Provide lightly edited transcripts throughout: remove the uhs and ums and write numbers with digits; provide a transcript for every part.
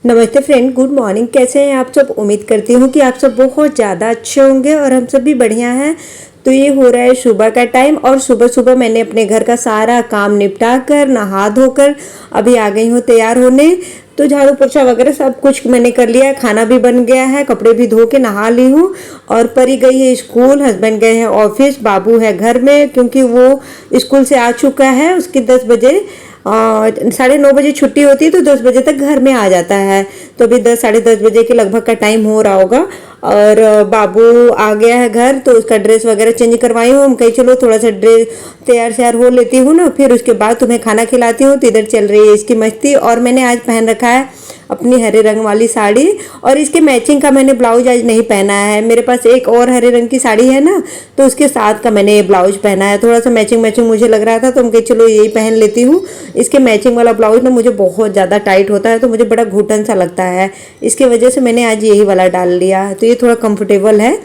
नमस्ते friend, good morning. कैसे हैं आप सब? उम्मीद करती हूँ कि आप सब बहुत ज़्यादा अच्छे होंगे और हम सब भी बढ़िया हैं। तो ये हो रहा है सुबह का टाइम और सुबह सुबह मैंने अपने घर का सारा काम निपटा कर नहा धोकर अभी आ गई हूँ तैयार होने। तो झाड़ू पोछा वगैरह सब कुछ मैंने कर लिया है, खाना भी बन गया है, कपड़े भी धो के नहा ली हूँ। और परी गई है स्कूल, हस्बैंड गए हैं ऑफिस, बाबू है घर में क्योंकि वो स्कूल से आ चुका है। उसकी 10 बजे 9:30 बजे छुट्टी होती है तो 10 बजे तक घर में आ जाता है। तो अभी 10 साढ़े 10 बजे के लगभग का टाइम हो रहा होगा और बाबू आ गया है घर। तो उसका ड्रेस वगैरह चेंज करवाई हूँ। हम कहीं चलो थोड़ा सा ड्रेस तैयार श्यार हो लेती हूँ ना, फिर उसके बाद तुम्हें खाना खिलाती हूँ। तो इधर चल रही है इसकी मस्ती। और मैंने आज पहन रखा है अपनी हरे रंग वाली साड़ी और इसके मैचिंग का मैंने ब्लाउज आज नहीं पहना है। मेरे पास एक और हरे रंग की साड़ी है ना, तो उसके साथ का मैंने ये ब्लाउज पहना है। थोड़ा सा मैचिंग मैचिंग मुझे लग रहा था तो हम कहीं चलो यही पहन लेती हूँ। इसके मैचिंग वाला ब्लाउज ना मुझे बहुत ज़्यादा टाइट होता है तो मुझे बड़ा घुटन सा लगता है, इसकी वजह से मैंने आज यही वाला डाल लिया। तो ये थोड़ा कंफर्टेबल है।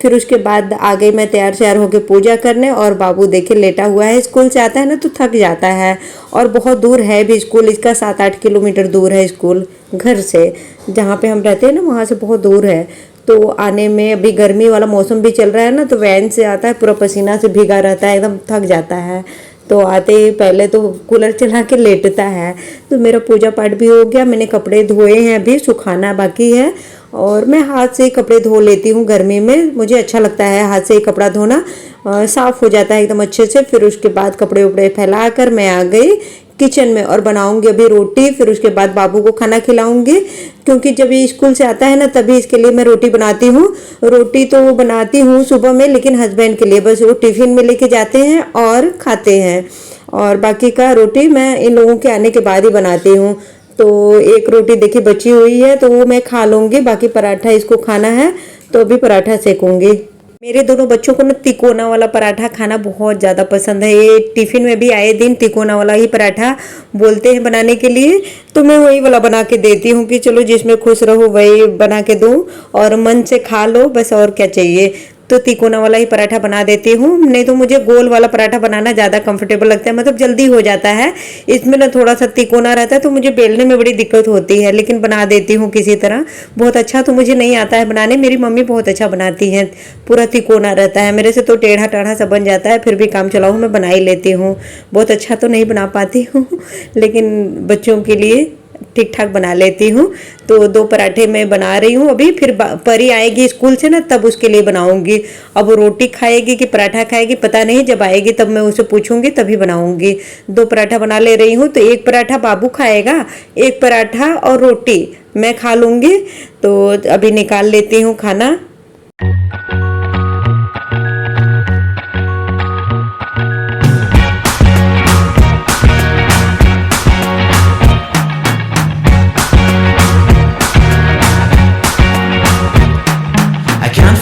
फिर उसके बाद आ गई मैं तैयार श्यार होकर पूजा करने। और बाबू देखे लेटा हुआ है, स्कूल से आता है ना तो थक जाता है और बहुत दूर है भी स्कूल इसका, 7-8 किलोमीटर दूर है स्कूल घर से। जहाँ पे हम रहते हैं ना वहाँ से बहुत दूर है। तो आने में अभी गर्मी वाला मौसम भी चल रहा है ना, तो वैन से आता है पूरा पसीना से भीगा रहता है, एकदम थक जाता है। तो आते ही पहले तो कूलर चला के लेटता है। तो मेरा पूजा पाठ भी हो गया, मैंने कपड़े धोए हैं, अभी सुखाना बाकी है। और मैं हाथ से ही कपड़े धो लेती हूँ गर्मी में, मुझे अच्छा लगता है हाथ से ही कपड़ा धोना, साफ़ हो जाता है एकदम अच्छे से। फिर उसके बाद कपड़े उपड़े फैला कर मैं आ गई किचन में और बनाऊंगी अभी रोटी। फिर उसके बाद बाबू को खाना खिलाऊंगी क्योंकि जब ये स्कूल से आता है ना तभी इसके लिए मैं रोटी बनाती हूँ। रोटी तो बनाती हूँ सुबह में, लेकिन हस्बैंड के लिए बस वो टिफ़िन में लेके जाते हैं और खाते हैं। और बाकी का रोटी मैं इन लोगों के आने के बाद ही बनाती हूँ। तो एक रोटी देखिए बची हुई है तो वो मैं खा लूँगी, बाकी पराठा इसको खाना है तो अभी पराठा सेकूँगी। मेरे दोनों बच्चों को ना तिकोना वाला पराठा खाना बहुत ज़्यादा पसंद है। ये टिफ़िन में भी आए दिन तिकोना वाला ही पराठा बोलते हैं बनाने के लिए, तो मैं वही वाला बना के देती हूँ कि चलो जिसमें खुश रहो वही बना के दूँ और मन से खा लो, बस और क्या चाहिए। तो तिकोना वाला ही पराठा बना देती हूँ। नहीं तो मुझे गोल वाला पराठा बनाना ज़्यादा कंफर्टेबल लगता है, मतलब जल्दी हो जाता है। इसमें ना थोड़ा सा तिकोना रहता है तो मुझे बेलने में बड़ी दिक्कत होती है, लेकिन बना देती हूँ किसी तरह। बहुत अच्छा तो मुझे नहीं आता है बनाने, मेरी मम्मी बहुत अच्छा बनाती हैं। पूरा तिकोना रहता है, मेरे से तो टेढ़ा टाढ़ा सा बन जाता है, फिर भी काम चलाऊँ मैं बना ही लेती हूँ। बहुत अच्छा तो नहीं बना पाती हूँ लेकिन बच्चों के लिए ठीक ठाक बना लेती हूँ। तो 2 पराठे मैं बना रही हूँ अभी, फिर परी आएगी स्कूल से ना तब उसके लिए बनाऊंगी। अब वो रोटी खाएगी कि पराठा खाएगी पता नहीं, जब आएगी तब मैं उसे पूछूंगी तभी बनाऊंगी। 2 पराठा बना ले रही हूँ, तो एक पराठा बाबू खाएगा, एक पराठा और रोटी मैं खा लूँगी। तो अभी निकाल लेती हूँ खाना।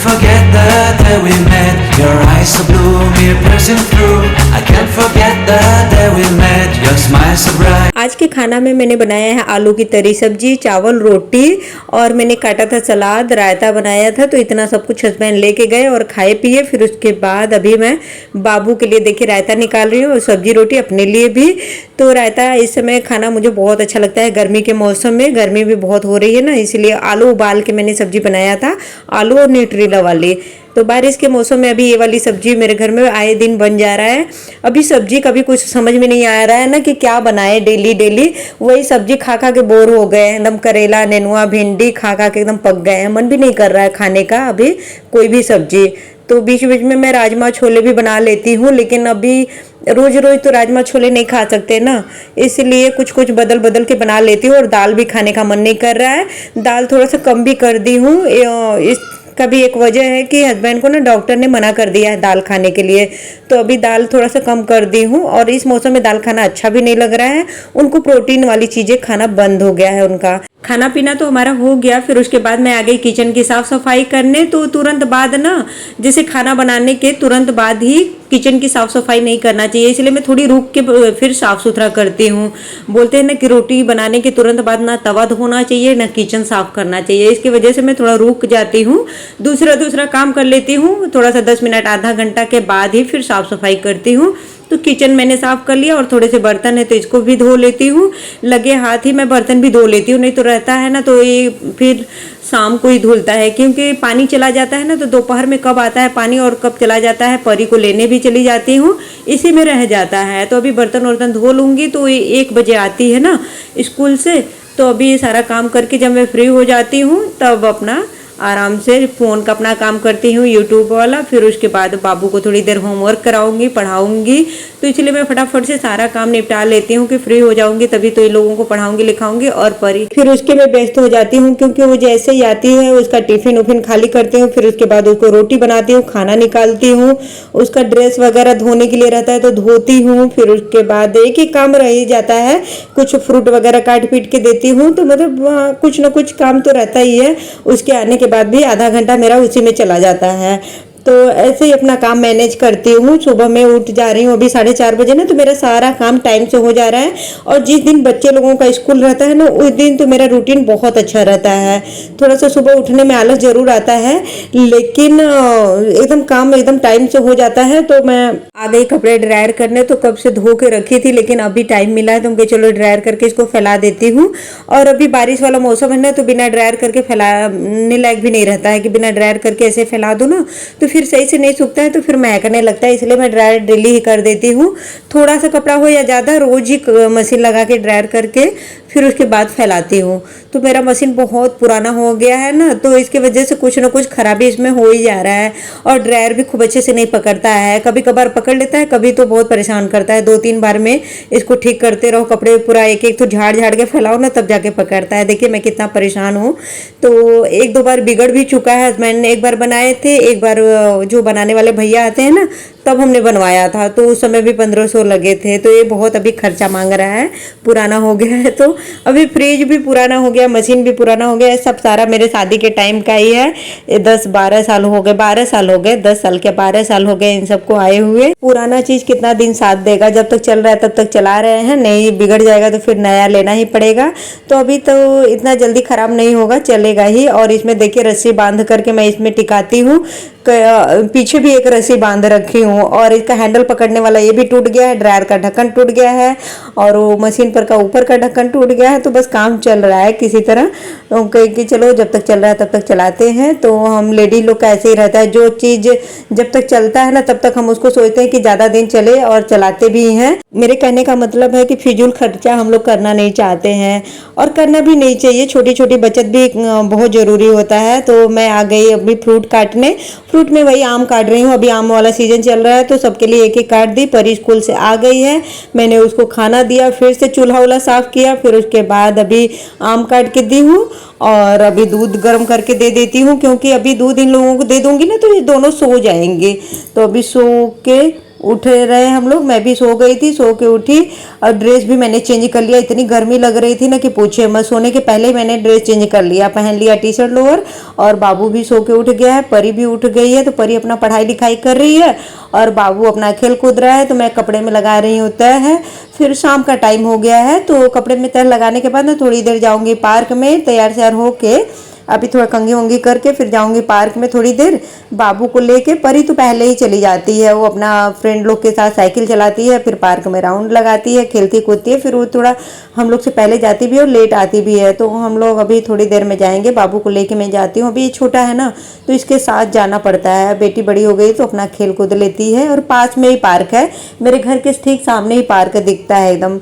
Forget the day we met, your eyes so blue, me piercing through. I can't forget the day we met, your smile so bright. आज के खाना में मैंने बनाया है आलू की तरी सब्जी, चावल, रोटी और मैंने काटा था सलाद, रायता बनाया था। तो इतना सब कुछ हस्बैंड लेके गए और खाए पिए। फिर उसके बाद अभी मैं बाबू के लिए देखिए रायता निकाल रही हूँ और सब्जी रोटी अपने लिए भी। तो रायता इस समय खाना मुझे बहुत अच्छा लगता है गर्मी के मौसम में, गर्मी भी बहुत हो रही है ना, इसलिए आलू उबाल के मैंने सब्जी बनाया था, आलू और न्यूट्रीला वाली। तो बारिश के मौसम में अभी ये वाली सब्जी मेरे घर में आए दिन बन जा रहा है। अभी सब्जी का भी कुछ समझ में नहीं आ रहा है ना कि क्या बनाए, डेली डेली वही सब्जी खा खा के बोर हो गए हैं एकदम। करेला, नेनुआ, भिंडी खा खा के एकदम पक गए हैं, मन भी नहीं कर रहा है खाने का अभी कोई भी सब्जी। तो बीच बीच में मैं राजमा छोले भी बना लेती हूँ, लेकिन अभी रोज रोज तो राजमा छोले नहीं खा सकते ना, इसलिए कुछ कुछ बदल बदल के बना लेती हूँ। और दाल भी खाने का मन नहीं कर रहा है, दाल थोड़ा सा कम भी कर दी हूँ। इसका भी एक वजह है कि हस्बैंड को ना डॉक्टर ने मना कर दिया है दाल खाने के लिए, तो अभी दाल थोड़ा सा कम कर दी हूँ। और इस मौसम में दाल खाना अच्छा भी नहीं लग रहा है, उनको प्रोटीन वाली चीज़ें खाना बंद हो गया है उनका। खाना पीना तो हमारा हो गया। फिर उसके बाद मैं आ गई किचन की साफ़ सफाई करने। तो तुरंत बाद ना, जैसे खाना बनाने के तुरंत बाद ही किचन की साफ़ सफाई नहीं करना चाहिए, इसलिए मैं थोड़ी रुक के फिर साफ़ सुथरा करती हूँ। बोलते हैं ना कि रोटी बनाने के तुरंत बाद ना तवा धोना चाहिए ना किचन साफ़ करना चाहिए, इसकी वजह से मैं थोड़ा रुक जाती हूँ, दूसरा काम कर लेती हूँ। थोड़ा सा 10 मिनट आधा घंटा के बाद ही फिर साफ़ सफाई करती हूँ। तो किचन मैंने साफ़ कर लिया और थोड़े से बर्तन है तो इसको भी धो लेती हूँ। लगे हाथ ही मैं बर्तन भी धो लेती हूँ, नहीं तो रहता है ना तो ये फिर शाम को ही धुलता है, क्योंकि पानी चला जाता है ना तो दोपहर में कब आता है पानी और कब चला जाता है, परी को लेने भी चली जाती हूँ, इसी में रह जाता है। तो अभी बर्तन वर्तन धो लूँगी तो ये 1 बजे आती है ना स्कूल से, तो अभी ये सारा काम करके जब मैं फ्री हो जाती हूँ तब अपना आराम से फ़ोन का अपना काम करती हूँ यूट्यूब वाला। फिर उसके बाद बाबू को थोड़ी देर होमवर्क कराऊंगी, पढ़ाऊंगी, तो इसलिए मैं फटाफट से सारा काम निपटा लेती हूँ कि फ्री हो जाऊंगी तभी तो ये लोगों को पढ़ाऊंगी लिखाऊंगी। और परी फिर उसके मैं व्यस्त हो जाती हूँ, क्योंकि वो जैसे ही आती है उसका टिफिन उफिन खाली करती हूँ, फिर उसके बाद उसको रोटी बनाती हूँ, खाना निकालती हूँ, उसका ड्रेस वगैरह धोने के लिए रहता है तो धोती हूँ। फिर उसके बाद एक ही काम रह ही जाता है, कुछ फ्रूट वगैरह काट पीट के देती हूँ, तो मतलब कुछ ना कुछ काम तो रहता ही है। उसके आने के बाद भी आधा घंटा मेरा उसी में चला जाता है। तो ऐसे ही अपना काम मैनेज करती हूँ। सुबह मैं उठ जा रही हूँ अभी 4:30 बजे ना, तो मेरा सारा काम टाइम से हो जा रहा है। और जिस दिन बच्चे लोगों का स्कूल रहता है ना उस दिन तो मेरा रूटीन बहुत अच्छा रहता है। थोड़ा सा सुबह उठने में आलस जरूर आता है, लेकिन एकदम काम एकदम टाइम से हो जाता है। तो मैं आ गई कपड़े ड्रायर करने, तो कब से धो के रखी थी, लेकिन अभी टाइम मिला है तो मुझे चलो ड्रायर करके इसको फैला देती हूँ। और अभी बारिश वाला मौसम है ना, तो बिना ड्रायर करके फैलाने लायक भी नहीं रहता है कि बिना ड्रायर करके ऐसे फैला दो ना तो फिर सही से नहीं सूखता है, तो फिर महकने लगता है। इसलिए मैं ड्रायर डेली ही कर देती हूँ। थोड़ा सा कपड़ा हो या ज़्यादा, रोज ही मशीन लगा के ड्रायर करके फिर उसके बाद फैलाती हूँ। तो मेरा मशीन बहुत पुराना हो गया है ना, तो इसकी वजह से कुछ ना कुछ खराबी इसमें हो ही जा रहा है। और ड्रायर भी खूब अच्छे से नहीं पकड़ता है, कभी कभार पकड़ लेता है, कभी तो बहुत परेशान करता है। 2-3 बार में इसको ठीक करते रहो, कपड़े पूरा एक एक तो झाड़ झाड़ के फैलाओ ना तब जाके पकड़ता है। देखिए मैं कितना परेशान हूँ। तो 1-2 बार बिगड़ भी चुका है। मैंने एक बार बनाए थे, एक बार जो बनाने वाले भैया आते हैं ना तब हमने बनवाया था, तो उस समय भी 1500 लगे थे। तो ये बहुत अभी खर्चा मांग रहा है, पुराना हो गया है। तो अभी फ्रिज भी पुराना हो गया, मशीन भी पुराना हो गया, सब सारा मेरे शादी के टाइम का ही है। ये 10-12 साल हो गए, 12 साल हो गए, 10 साल के 12 साल हो गए इन सबको आए हुए। पुराना चीज कितना दिन साथ देगा, जब तक चल रहा है तब तक चला रहे हैं, नहीं बिगड़ जाएगा तो फिर नया लेना ही पड़ेगा। तो अभी तो इतना जल्दी खराब नहीं होगा, चलेगा ही। और इसमें देखिए रस्सी बांध करके मैं इसमें टिकाती हूँ, पीछे भी एक रस्सी बांध रखी हूँ। और इसका हैंडल पकड़ने वाला ये भी टूट गया है, ड्रायर का ढक्कन टूट गया है और वो मशीन पर का ऊपर का ढक्कन टूट गया है। तो बस काम चल रहा है किसी तरह, कि चलो जब तक चल रहा है तब तक चलाते हैं। तो हम लेडी लोग का ऐसे ही रहता है, जो चीज़ जब तक चलता है ना तब तक हम उसको सोचते हैं कि ज़्यादा दिन चले, और चलाते भी हैं। मेरे कहने का मतलब है कि फिजूल खर्चा हम लोग करना नहीं चाहते हैं और करना भी नहीं चाहिए। छोटी छोटी बचत भी बहुत ज़रूरी होता है। तो मैं आ गई अभी फ्रूट काटने। फ्रूट में वही आम काट रही हूँ, अभी आम वाला सीजन चल रहा है तो सबके लिए एक एक काट दी। परी स्कूल से आ गई है, मैंने उसको खाना दिया, फिर से चूल्हा वूल्हा साफ किया, फिर उसके बाद अभी आम काट के दी हूँ और अभी दूध गर्म करके दे देती हूँ, क्योंकि अभी दूध इन लोगों को दे दूंगी ना तो ये दोनों सो जाएंगे। तो अभी सो के उठ रहे हम लोग, मैं भी सो गई थी, सो के उठी और ड्रेस भी मैंने चेंज कर लिया। इतनी गर्मी लग रही थी ना कि पूछे मैं, सोने के पहले ही मैंने ड्रेस चेंज कर लिया, पहन लिया टी शर्ट लोअर। और बाबू भी सो के उठ गया है, परी भी उठ गई है। तो परी अपना पढ़ाई लिखाई कर रही है और बाबू अपना खेल कूद रहा है। तो मैं कपड़े में लगा रही हूँ तह है, फिर शाम का टाइम हो गया है। तो कपड़े में तह लगाने के बाद ना थोड़ी देर जाऊँगी पार्क में, तैयार श्यार होके अभी थोड़ा कंघी वंगी करके फिर जाऊंगी पार्क में थोड़ी देर बाबू को लेके। परी तो पहले ही चली जाती है, वो अपना फ्रेंड लोग के साथ साइकिल चलाती है, फिर पार्क में राउंड लगाती है, खेलती कूदती है। फिर वो थोड़ा हम लोग से पहले जाती भी है और लेट आती भी है। तो हम लोग अभी थोड़ी देर में जाएंगे, बाबू को लेके मैं जाती हूँ। अभी ये छोटा है ना तो इसके साथ जाना पड़ता है, बेटी बड़ी हो गई तो अपना खेल कूद लेती है। और पास में ही पार्क है, मेरे घर के ठीक सामने ही पार्क दिखता है एकदम।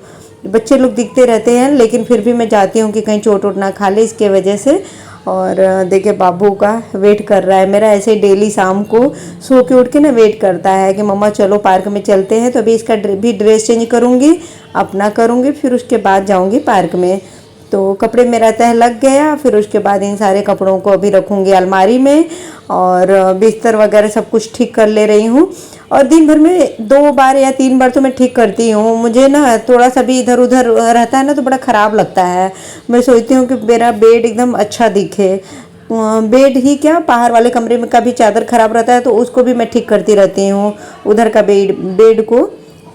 बच्चे लोग दिखते रहते हैं, लेकिन फिर भी मैं जाती हूँ कि कहीं चोट वोट ना खा ले इसके वजह से। और देखिए बाबू का वेट कर रहा है मेरा, ऐसे डेली शाम को सो के उठ के ना वेट करता है कि मम्मा चलो पार्क में चलते हैं। तो अभी इसका भी ड्रेस चेंज करूँगी, अपना करूँगी, फिर उसके बाद जाऊँगी पार्क में। तो कपड़े मेरा तह लग गया, फिर उसके बाद इन सारे कपड़ों को अभी रखूँगी अलमारी में और बिस्तर वगैरह सब कुछ ठीक कर ले रही हूँ। और दिन भर में 2 बार या 3 बार तो मैं ठीक करती हूँ। मुझे ना थोड़ा सा भी इधर उधर रहता है ना तो बड़ा ख़राब लगता है। मैं सोचती हूँ कि मेरा बेड एकदम अच्छा दिखे। बेड ही क्या, बाहर वाले कमरे में का भी चादर ख़राब रहता है तो उसको भी मैं ठीक करती रहती हूँ। उधर का बेड को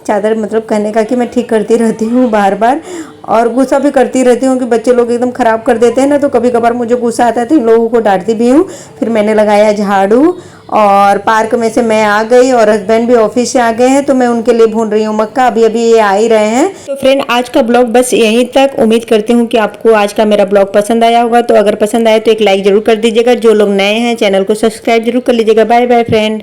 चादर मतलब कहने का कि मैं ठीक करती रहती हूँ बार बार। और गुस्सा भी करती रहती हूँ कि बच्चे लोग एकदम ख़राब कर देते हैं ना, तो कभी कभार मुझे गुस्सा आता है तो इन लोगों को डांटती भी हूँ। फिर मैंने लगाया झाड़ू और पार्क में से मैं आ गई और हस्बैंड भी ऑफिस से आ गए हैं, तो मैं उनके लिए भून रही हूँ मक्का। अभी अभी ये आ ही रहे हैं। तो फ्रेंड, आज का ब्लॉग बस यहीं तक। उम्मीद करती हूँ कि आपको आज का मेरा ब्लॉग पसंद आया होगा। तो अगर पसंद आए तो एक लाइक जरूर कर दीजिएगा। जो लोग नए हैं चैनल को सब्सक्राइब जरूर कर लीजिएगा। Bye bye friend.